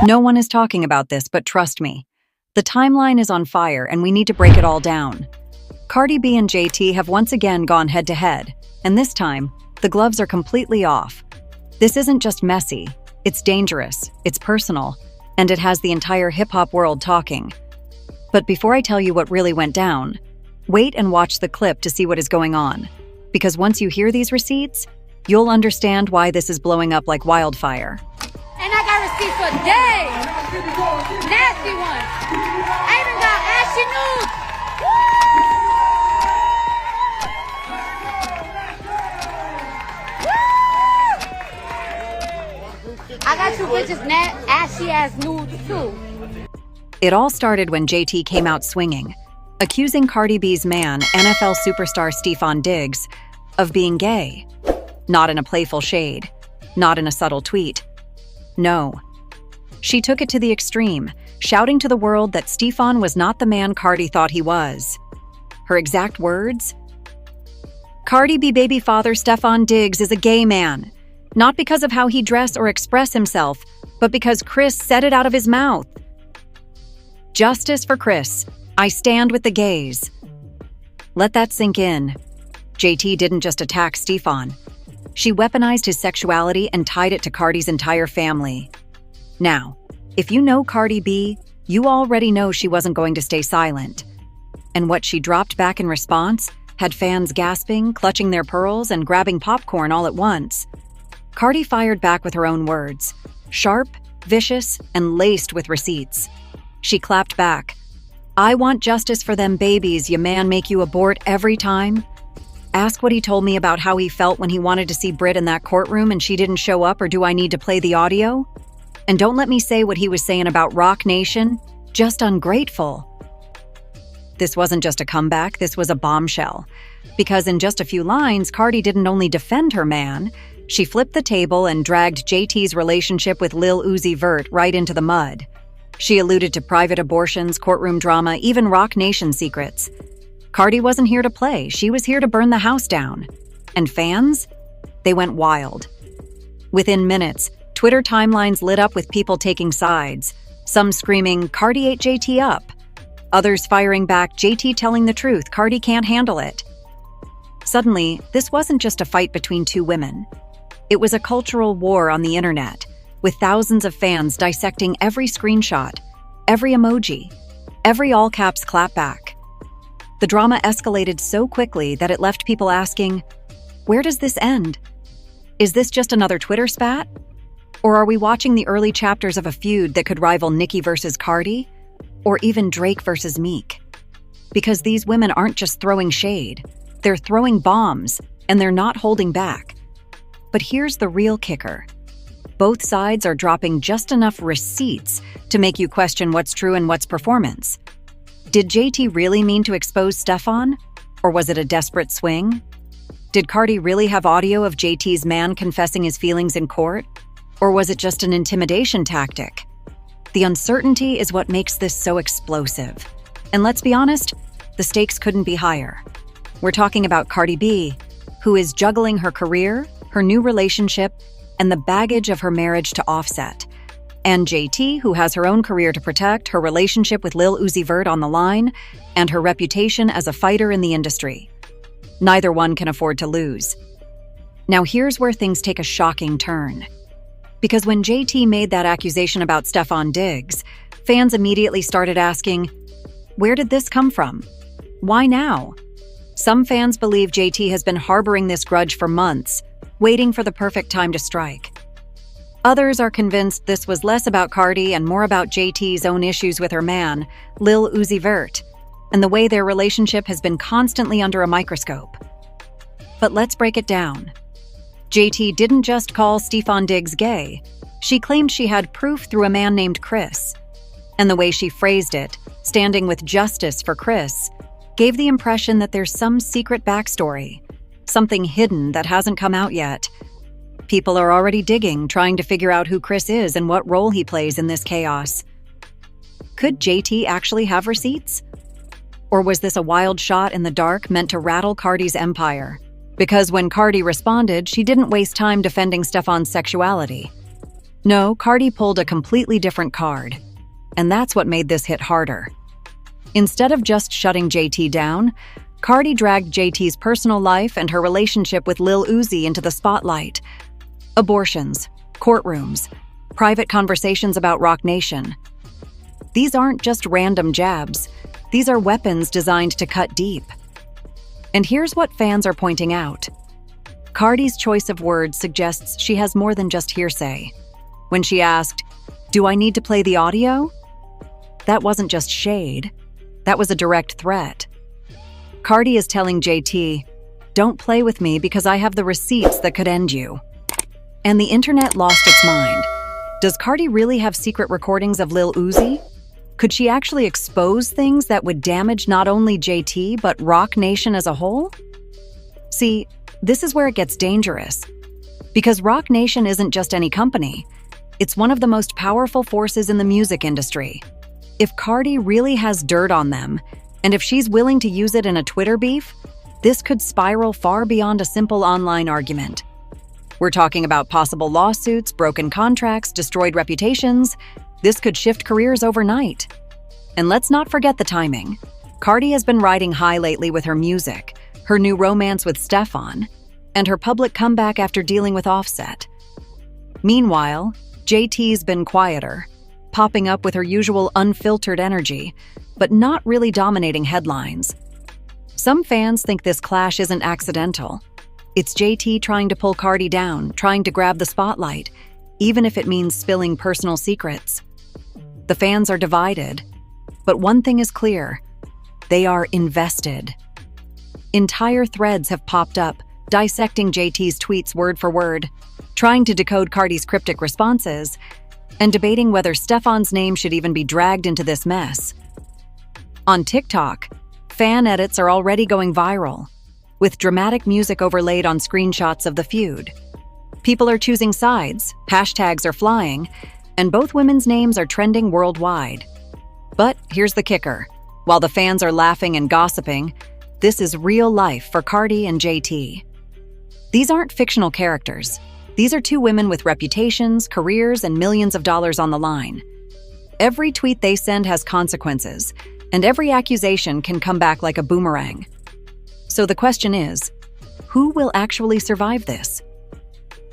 No one is talking about this, but trust me. The timeline is on fire and we need to break it all down. Cardi B and JT have once again gone head-to-head, and this time, the gloves are completely off. This isn't just messy, it's dangerous, it's personal, and it has the entire hip-hop world talking. But before I tell you what really went down, wait and watch the clip to see what is going on. Because once you hear these receipts, you'll understand why this is blowing up like wildfire. And I got receipts for days. Nasty ones. I even got ashy nudes. I got you bitches ashy ass nudes too. It all started when JT came out swinging, accusing Cardi B's man, NFL superstar Stefon Diggs, of being gay. Not in a playful shade, not in a subtle tweet. No. She took it to the extreme, shouting to the world that Stefon was not the man Cardi thought he was. Her exact words? Cardi B baby father Stefon Diggs is a gay man, not because of how he dress or express himself, but because Chris said it out of his mouth. Justice for Chris. I stand with the gays. Let that sink in. JT didn't just attack Stefon. She weaponized his sexuality and tied it to Cardi's entire family. Now, if you know Cardi B, you already know she wasn't going to stay silent. And what she dropped back in response had fans gasping, clutching their pearls, and grabbing popcorn all at once. Cardi fired back with her own words, sharp, vicious, and laced with receipts. She clapped back. I want justice for them babies, ya man make you abort every time? Ask what he told me about how he felt when he wanted to see Britt in that courtroom and she didn't show up, or do I need to play the audio? And don't let me say what he was saying about Roc Nation. Just ungrateful. This wasn't just a comeback, this was a bombshell. Because in just a few lines, Cardi didn't only defend her man, she flipped the table and dragged JT's relationship with Lil Uzi Vert right into the mud. She alluded to private abortions, courtroom drama, even Roc Nation secrets. Cardi wasn't here to play, she was here to burn the house down. And fans? They went wild. Within minutes, Twitter timelines lit up with people taking sides, some screaming, Cardi ate JT up. Others firing back, JT telling the truth, Cardi can't handle it. Suddenly, this wasn't just a fight between two women. It was a cultural war on the internet, with thousands of fans dissecting every screenshot, every emoji, every all-caps clapback. The drama escalated so quickly that it left people asking, where does this end? Is this just another Twitter spat? Or are we watching the early chapters of a feud that could rival Nicki versus Cardi? Or even Drake versus Meek? Because these women aren't just throwing shade, they're throwing bombs, and they're not holding back. But here's the real kicker. Both sides are dropping just enough receipts to make you question what's true and what's performance. Did JT really mean to expose Stefon? Or was it a desperate swing? Did Cardi really have audio of JT's man confessing his feelings in court? Or was it just an intimidation tactic? The uncertainty is what makes this so explosive. And let's be honest, the stakes couldn't be higher. We're talking about Cardi B, who is juggling her career, her new relationship, and the baggage of her marriage to Offset. And JT, who has her own career to protect, her relationship with Lil Uzi Vert on the line, and her reputation as a fighter in the industry. Neither one can afford to lose. Now here's where things take a shocking turn. Because when JT made that accusation about Stefon Diggs, fans immediately started asking, where did this come from? Why now? Some fans believe JT has been harboring this grudge for months, waiting for the perfect time to strike. Others are convinced this was less about Cardi and more about JT's own issues with her man, Lil Uzi Vert, and the way their relationship has been constantly under a microscope. But let's break it down. JT didn't just call Stefon Diggs gay. She claimed she had proof through a man named Chris. And the way she phrased it, standing with justice for Chris, gave the impression that there's some secret backstory, something hidden that hasn't come out yet. People are already digging, trying to figure out who Chris is and what role he plays in this chaos. Could JT actually have receipts? Or was this a wild shot in the dark meant to rattle Cardi's empire? Because when Cardi responded, she didn't waste time defending Stefon's sexuality. No, Cardi pulled a completely different card. And that's what made this hit harder. Instead of just shutting JT down, Cardi dragged JT's personal life and her relationship with Lil Uzi into the spotlight. Abortions, courtrooms, private conversations about Roc Nation. These aren't just random jabs. These are weapons designed to cut deep. And here's what fans are pointing out. Cardi's choice of words suggests she has more than just hearsay. When she asked, "Do I need to play the audio?" That wasn't just shade. That was a direct threat. Cardi is telling JT, "Don't play with me because I have the receipts that could end you." And the internet lost its mind. Does Cardi really have secret recordings of Lil Uzi? Could she actually expose things that would damage not only JT but Roc Nation as a whole? See, this is where it gets dangerous. Because Roc Nation isn't just any company. It's one of the most powerful forces in the music industry. If Cardi really has dirt on them, and if she's willing to use it in a Twitter beef, this could spiral far beyond a simple online argument. We're talking about possible lawsuits, broken contracts, destroyed reputations. This could shift careers overnight. And let's not forget the timing. Cardi has been riding high lately with her music, her new romance with Stefan, and her public comeback after dealing with Offset. Meanwhile, JT's been quieter, popping up with her usual unfiltered energy, but not really dominating headlines. Some fans think this clash isn't accidental. It's JT trying to pull Cardi down, trying to grab the spotlight, even if it means spilling personal secrets. The fans are divided, but one thing is clear: they are invested. Entire threads have popped up, dissecting JT's tweets word for word, trying to decode Cardi's cryptic responses, and debating whether Stefan's name should even be dragged into this mess. On TikTok, fan edits are already going viral, with dramatic music overlaid on screenshots of the feud. People are choosing sides, hashtags are flying, and both women's names are trending worldwide. But here's the kicker. While the fans are laughing and gossiping, this is real life for Cardi and JT. These aren't fictional characters. These are two women with reputations, careers, and millions of dollars on the line. Every tweet they send has consequences, and every accusation can come back like a boomerang. So the question is, who will actually survive this?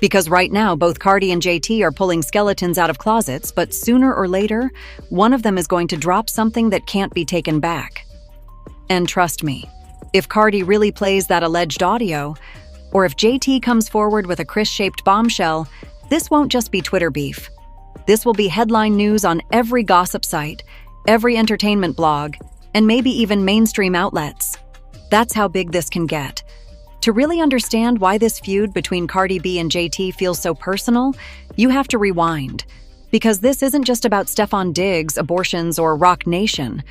Because right now, both Cardi and JT are pulling skeletons out of closets, but sooner or later, one of them is going to drop something that can't be taken back. And trust me, if Cardi really plays that alleged audio, or if JT comes forward with a Chris-shaped bombshell, this won't just be Twitter beef. This will be headline news on every gossip site, every entertainment blog, and maybe even mainstream outlets. That's how big this can get. To really understand why this feud between Cardi B and JT feels so personal, you have to rewind. Because this isn't just about Stefan Diggs, abortions, or Roc Nation.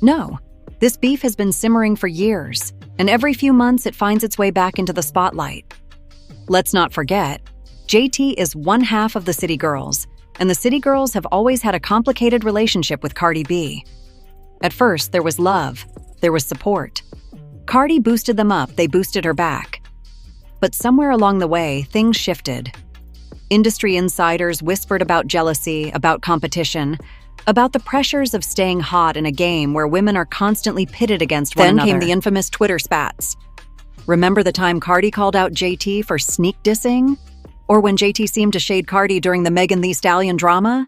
No, this beef has been simmering for years, and every few months it finds its way back into the spotlight. Let's not forget, JT is one half of the City Girls, and the City Girls have always had a complicated relationship with Cardi B. At first, there was love, there was support. Cardi boosted them up, they boosted her back. But somewhere along the way, things shifted. Industry insiders whispered about jealousy, about competition, about the pressures of staying hot in a game where women are constantly pitted against one another. Then came the infamous Twitter spats. Remember the time Cardi called out JT for sneak dissing? Or when JT seemed to shade Cardi during the Megan Thee Stallion drama?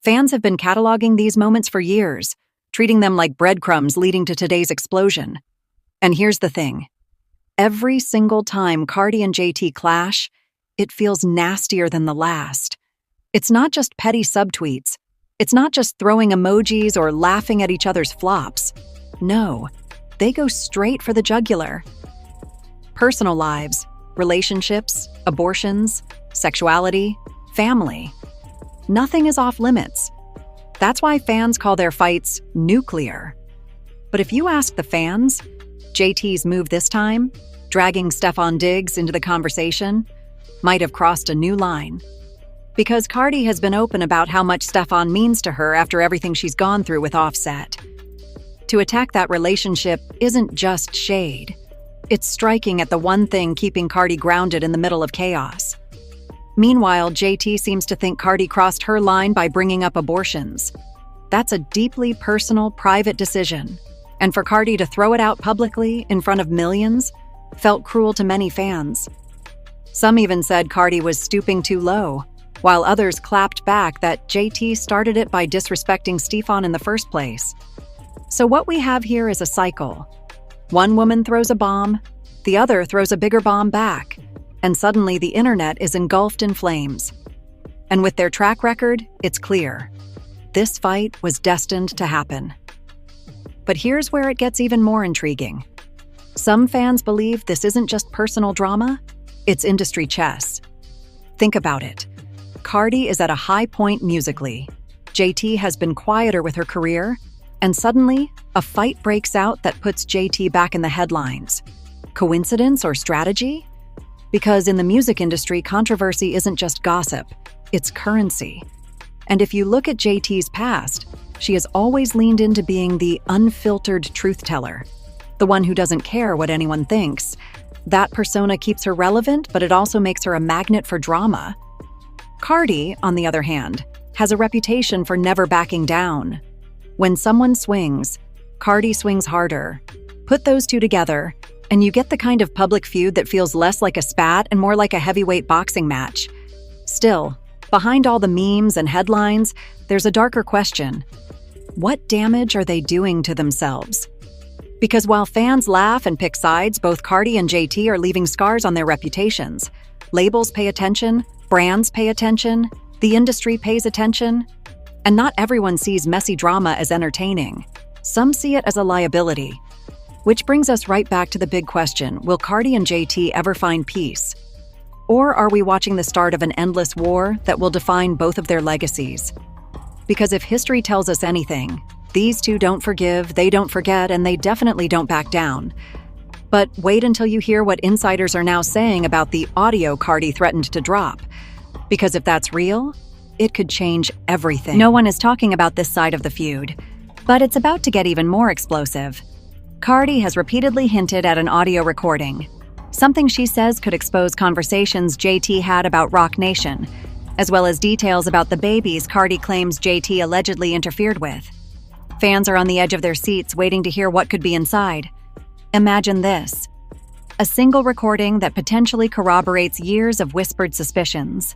Fans have been cataloging these moments for years, treating them like breadcrumbs leading to today's explosion. And here's the thing. Every single time Cardi and JT clash, it feels nastier than the last. It's not just petty subtweets. It's not just throwing emojis or laughing at each other's flops. No, they go straight for the jugular. Personal lives, relationships, abortions, sexuality, family. Nothing is off limits. That's why fans call their fights nuclear. But if you ask the fans, JT's move this time, dragging Stefan Diggs into the conversation, might have crossed a new line. Because Cardi has been open about how much Stefan means to her after everything she's gone through with Offset. To attack that relationship isn't just shade. It's striking at the one thing keeping Cardi grounded in the middle of chaos. Meanwhile, JT seems to think Cardi crossed her line by bringing up abortions. That's a deeply personal, private decision. And for Cardi to throw it out publicly in front of millions felt cruel to many fans. Some even said Cardi was stooping too low, while others clapped back that JT started it by disrespecting Stefan in the first place. So what we have here is a cycle. One woman throws a bomb, the other throws a bigger bomb back, and suddenly the internet is engulfed in flames. And with their track record, it's clear. This fight was destined to happen. But here's where it gets even more intriguing. Some fans believe this isn't just personal drama, it's industry chess. Think about it. Cardi is at a high point musically. JT has been quieter with her career, and suddenly, a fight breaks out that puts JT back in the headlines. Coincidence or strategy? Because in the music industry, controversy isn't just gossip, it's currency. And if you look at JT's past, she has always leaned into being the unfiltered truth teller, the one who doesn't care what anyone thinks. That persona keeps her relevant, but it also makes her a magnet for drama. Cardi, on the other hand, has a reputation for never backing down. When someone swings, Cardi swings harder. Put those two together, and you get the kind of public feud that feels less like a spat and more like a heavyweight boxing match. Still, behind all the memes and headlines, there's a darker question. What damage are they doing to themselves? Because while fans laugh and pick sides, both Cardi and JT are leaving scars on their reputations. Labels pay attention, brands pay attention, the industry pays attention. And not everyone sees messy drama as entertaining. Some see it as a liability. Which brings us right back to the big question, will Cardi and JT ever find peace? Or are we watching the start of an endless war that will define both of their legacies? Because if history tells us anything, these two don't forgive, they don't forget, and they definitely don't back down. But wait until you hear what insiders are now saying about the audio Cardi threatened to drop. Because if that's real, it could change everything. No one is talking about this side of the feud, but it's about to get even more explosive. Cardi has repeatedly hinted at an audio recording, something she says could expose conversations JT had about Roc Nation, as well as details about the babies Cardi claims JT allegedly interfered with. Fans are on the edge of their seats waiting to hear what could be inside. Imagine this: a single recording that potentially corroborates years of whispered suspicions.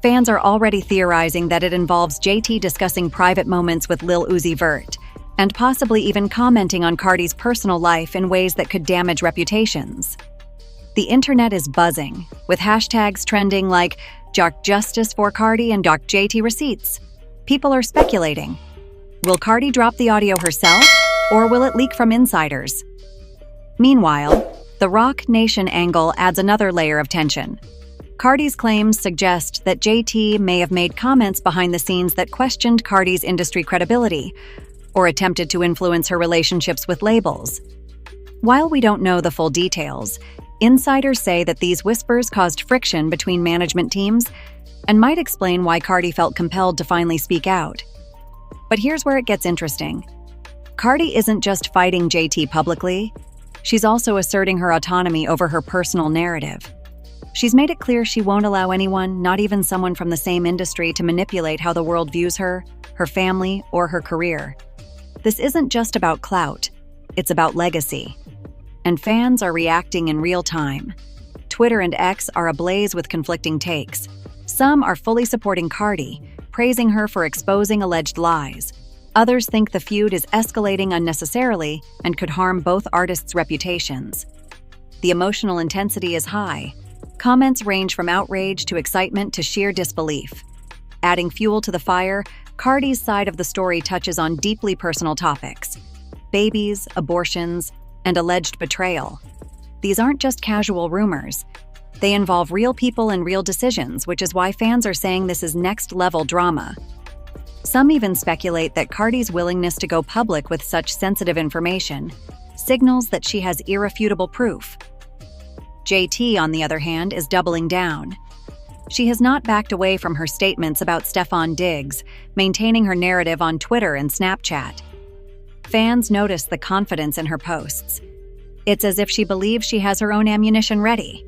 Fans are already theorizing that it involves JT discussing private moments with Lil Uzi Vert, and possibly even commenting on Cardi's personal life in ways that could damage reputations. The internet is buzzing, with hashtags trending like Dark Justice for Cardi and Dark JT Receipts. People are speculating. Will Cardi drop the audio herself, or will it leak from insiders? Meanwhile, the Roc Nation angle adds another layer of tension. Cardi's claims suggest that JT may have made comments behind the scenes that questioned Cardi's industry credibility, or attempted to influence her relationships with labels. While we don't know the full details, insiders say that these whispers caused friction between management teams and might explain why Cardi felt compelled to finally speak out. But here's where it gets interesting. Cardi isn't just fighting JT publicly, she's also asserting her autonomy over her personal narrative. She's made it clear she won't allow anyone, not even someone from the same industry, to manipulate how the world views her, her family, or her career. This isn't just about clout, it's about legacy. And fans are reacting in real time. Twitter and X are ablaze with conflicting takes. Some are fully supporting Cardi, praising her for exposing alleged lies. Others think the feud is escalating unnecessarily and could harm both artists' reputations. The emotional intensity is high. Comments range from outrage to excitement to sheer disbelief. Adding fuel to the fire, Cardi's side of the story touches on deeply personal topics: babies, abortions, and alleged betrayal. These aren't just casual rumors. They involve real people and real decisions, which is why fans are saying this is next-level drama. Some even speculate that Cardi's willingness to go public with such sensitive information signals that she has irrefutable proof. JT, on the other hand, is doubling down. She has not backed away from her statements about Stefan Diggs, maintaining her narrative on Twitter and Snapchat. Fans notice the confidence in her posts. It's as if she believes she has her own ammunition ready.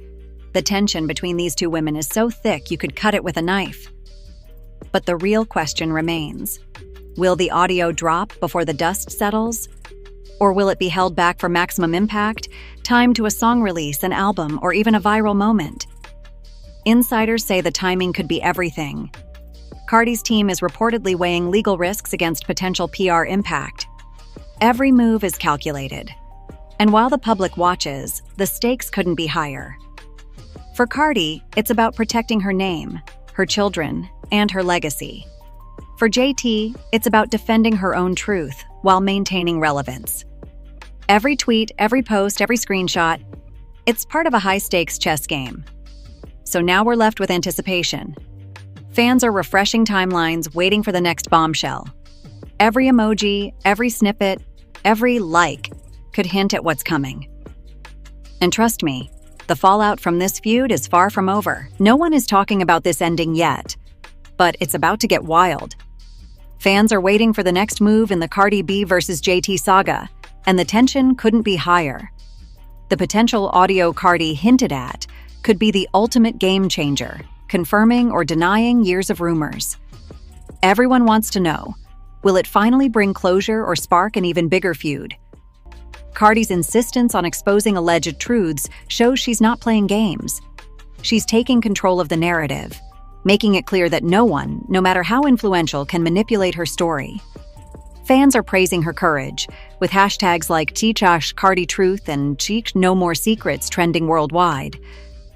The tension between these two women is so thick you could cut it with a knife. But the real question remains. Will the audio drop before the dust settles? Or will it be held back for maximum impact, timed to a song release, an album, or even a viral moment? Insiders say the timing could be everything. Cardi's team is reportedly weighing legal risks against potential PR impact. Every move is calculated. And while the public watches, the stakes couldn't be higher. For Cardi, it's about protecting her name, her children, and her legacy. For JT, it's about defending her own truth while maintaining relevance. Every tweet, every post, every screenshot, it's part of a high-stakes chess game. So now we're left with anticipation. Fans are refreshing timelines, waiting for the next bombshell. Every emoji, every snippet, every like could hint at what's coming. And trust me, the fallout from this feud is far from over. No one is talking about this ending yet, but it's about to get wild. Fans are waiting for the next move in the Cardi B versus JT saga, and the tension couldn't be higher. The potential audio Cardi hinted at could be the ultimate game changer, confirming or denying years of rumors. Everyone wants to know, will it finally bring closure or spark an even bigger feud? Cardi's insistence on exposing alleged truths shows she's not playing games. She's taking control of the narrative, making it clear that no one, no matter how influential, can manipulate her story. Fans are praising her courage, with hashtags like Chichash Cardi Truth and Cheek No More Secrets trending worldwide.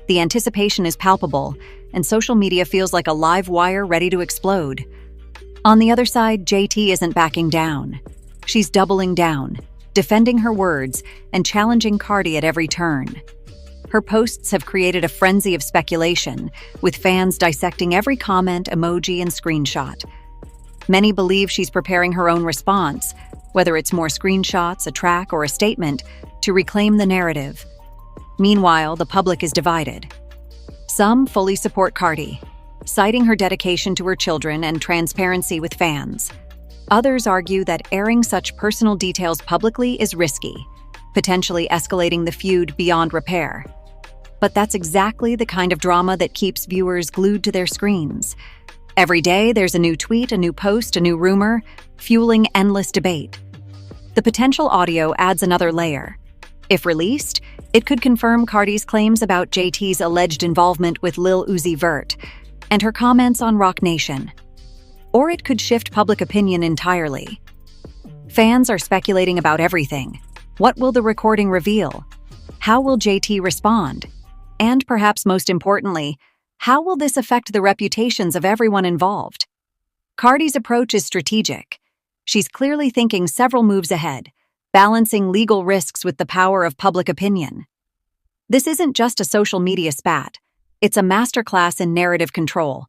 The anticipation is palpable, and social media feels like a live wire ready to explode. On the other side, JT isn't backing down. She's doubling down, defending her words and challenging Cardi at every turn. Her posts have created a frenzy of speculation, with fans dissecting every comment, emoji, and screenshot. Many believe she's preparing her own response, whether it's more screenshots, a track, or a statement, to reclaim the narrative. Meanwhile, the public is divided. Some fully support Cardi, citing her dedication to her children and transparency with fans. Others argue that airing such personal details publicly is risky, potentially escalating the feud beyond repair. But that's exactly the kind of drama that keeps viewers glued to their screens. Every day, there's a new tweet, a new post, a new rumor, fueling endless debate. The potential audio adds another layer. If released, it could confirm Cardi's claims about JT's alleged involvement with Lil Uzi Vert and her comments on Roc Nation. Or it could shift public opinion entirely. Fans are speculating about everything. What will the recording reveal? How will JT respond? And perhaps most importantly, how will this affect the reputations of everyone involved? Cardi's approach is strategic. She's clearly thinking several moves ahead, balancing legal risks with the power of public opinion. This isn't just a social media spat. It's a masterclass in narrative control.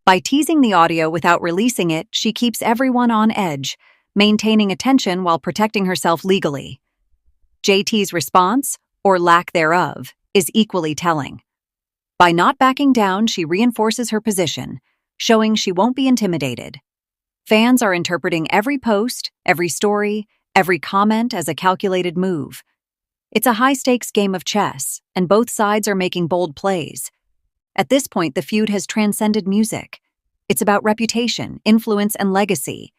By teasing the audio without releasing it, she keeps everyone on edge, maintaining attention while protecting herself legally. JT's response, or lack thereof, is equally telling. By not backing down, she reinforces her position, showing she won't be intimidated. Fans are interpreting every post, every story, every comment as a calculated move. It's a high-stakes game of chess, and both sides are making bold plays. At this point, the feud has transcended music. It's about reputation, influence, and legacy.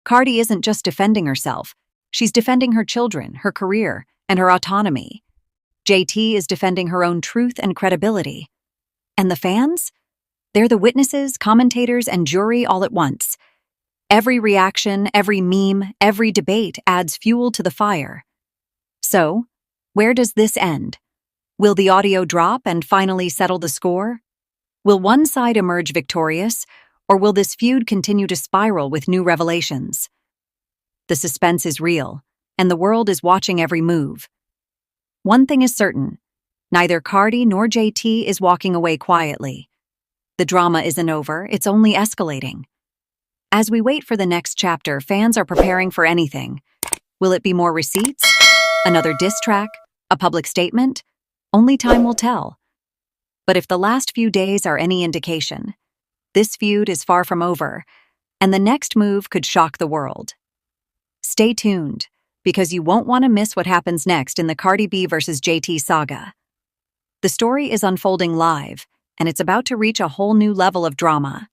Cardi isn't just defending herself. She's defending her children, her career, and her autonomy. JT is defending her own truth and credibility. And the fans? They're the witnesses, commentators, and jury all at once. Every reaction, every meme, every debate adds fuel to the fire. So, where does this end? Will the audio drop and finally settle the score? Will one side emerge victorious, or will this feud continue to spiral with new revelations? The suspense is real, and the world is watching every move. One thing is certain, neither Cardi nor JT is walking away quietly. The drama isn't over, it's only escalating. As we wait for the next chapter, fans are preparing for anything. Will it be more receipts? Another diss track? A public statement? Only time will tell. But if the last few days are any indication, this feud is far from over, and the next move could shock the world. Stay tuned, because you won't want to miss what happens next in the Cardi B versus JT saga. The story is unfolding live, and it's about to reach a whole new level of drama.